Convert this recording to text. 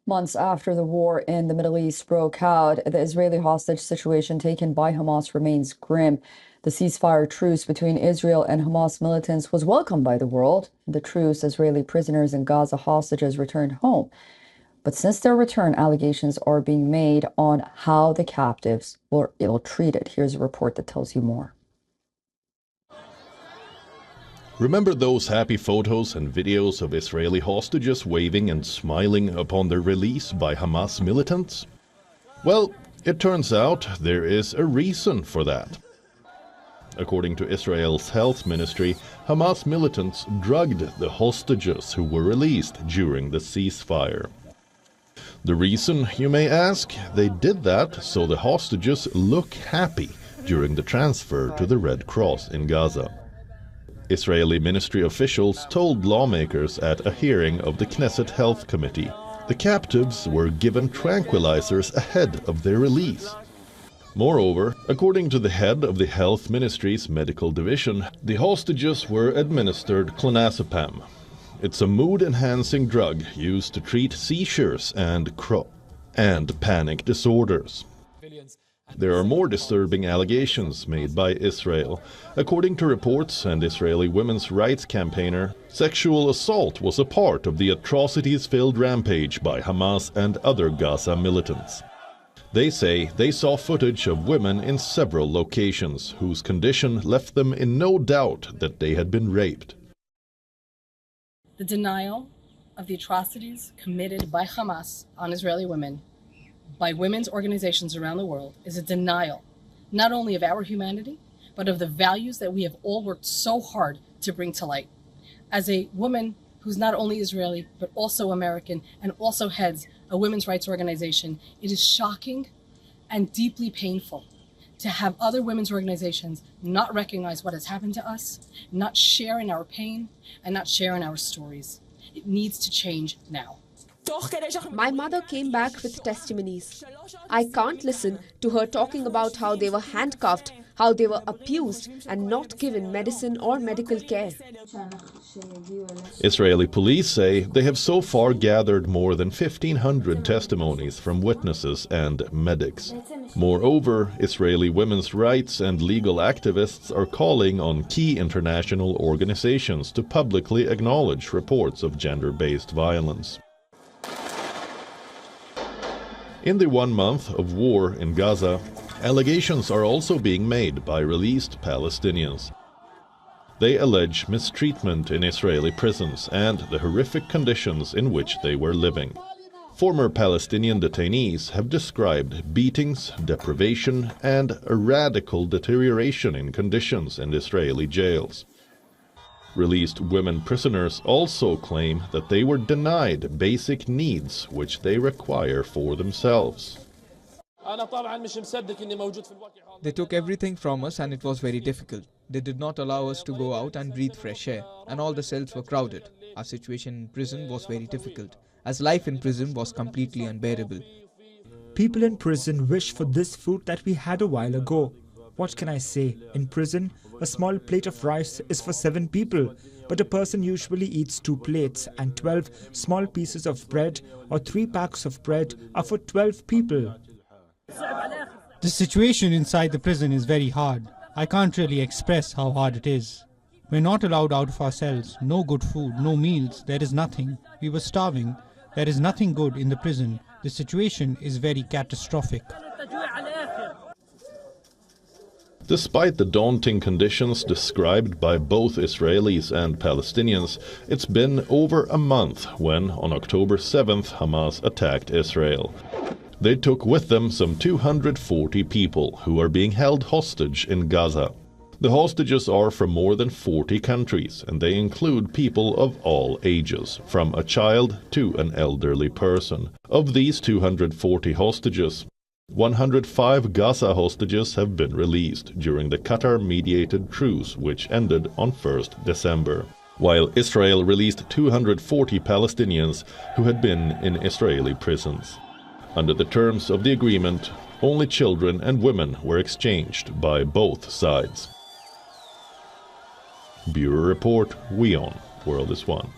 Months after the war in the Middle East broke out, the Israeli hostage situation taken by Hamas remains grim. The ceasefire truce between Israel and Hamas militants was welcomed by the world. The truce, Israeli prisoners and Gaza hostages returned home. But since their return, allegations are being made on how the captives were ill-treated. Here's a report that tells you more. Remember those happy photos and videos of Israeli hostages waving and smiling upon their release by Hamas militants? Well, it turns out there is a reason for that. According to Israel's health ministry, Hamas militants drugged the hostages who were released during the ceasefire. The reason, you may ask? They did that so the hostages look happy during the transfer to the Red Cross in Gaza. Israeli ministry officials told lawmakers at a hearing of the Knesset Health Committee the captives were given tranquilizers ahead of their release. Moreover, according to the head of the Health Ministry's medical division, the hostages were administered clonazepam. It's a mood-enhancing drug used to treat seizures and panic disorders. There are more disturbing allegations made by Israel. According to reports and Israeli women's rights campaigner, sexual assault was a part of the atrocities-filled rampage by Hamas and other Gaza militants. They say they saw footage of women in several locations whose condition left them in no doubt that they had been raped. The denial of the atrocities committed by Hamas on Israeli women by women's organizations around the world is a denial not only of our humanity, but of the values that we have all worked so hard to bring to light. As a woman who's not only Israeli, but also American, and also heads a women's rights organization, it is shocking and deeply painful to have other women's organizations not recognize what has happened to us, not share in our pain, and not share in our stories. It needs to change now. My mother came back with testimonies. I can't listen to her talking about how they were handcuffed, how they were abused and not given medicine or medical care. Israeli police say they have so far gathered more than 1,500 testimonies from witnesses and medics. Moreover, Israeli women's rights and legal activists are calling on key international organizations to publicly acknowledge reports of gender-based violence. In the 1 month of war in Gaza, allegations are also being made by released Palestinians. They allege mistreatment in Israeli prisons and the horrific conditions in which they were living. Former Palestinian detainees have described beatings, deprivation, and a radical deterioration in conditions in Israeli jails. Released women prisoners also claim that they were denied basic needs which they require for themselves. They took everything from us and it was very difficult. They did not allow us to go out and breathe fresh air, and all the cells were crowded. Our situation in prison was very difficult, as life in prison was completely unbearable. People in prison wish for this food that we had a while ago. What can I say? In prison, a small plate of rice is for 7 people, but a person usually eats 2 plates, and 12 small pieces of bread or 3 packs of bread are for 12 people. The situation inside the prison is very hard. I can't really express how hard it is. We're not allowed out of our cells. No good food, no meals, there is nothing. We were starving. There is nothing good in the prison. The situation is very catastrophic. Despite the daunting conditions described by both Israelis and Palestinians, it's been over a month when, on October 7th, Hamas attacked Israel. They took with them some 240 people who are being held hostage in Gaza. The hostages are from more than 40 countries, and they include people of all ages, from a child to an elderly person. Of these 240 hostages, 105 Gaza hostages have been released during the Qatar-mediated truce which ended on 1st December, while Israel released 240 Palestinians who had been in Israeli prisons. Under the terms of the agreement, only children and women were exchanged by both sides. Bureau Report, WION, World is One.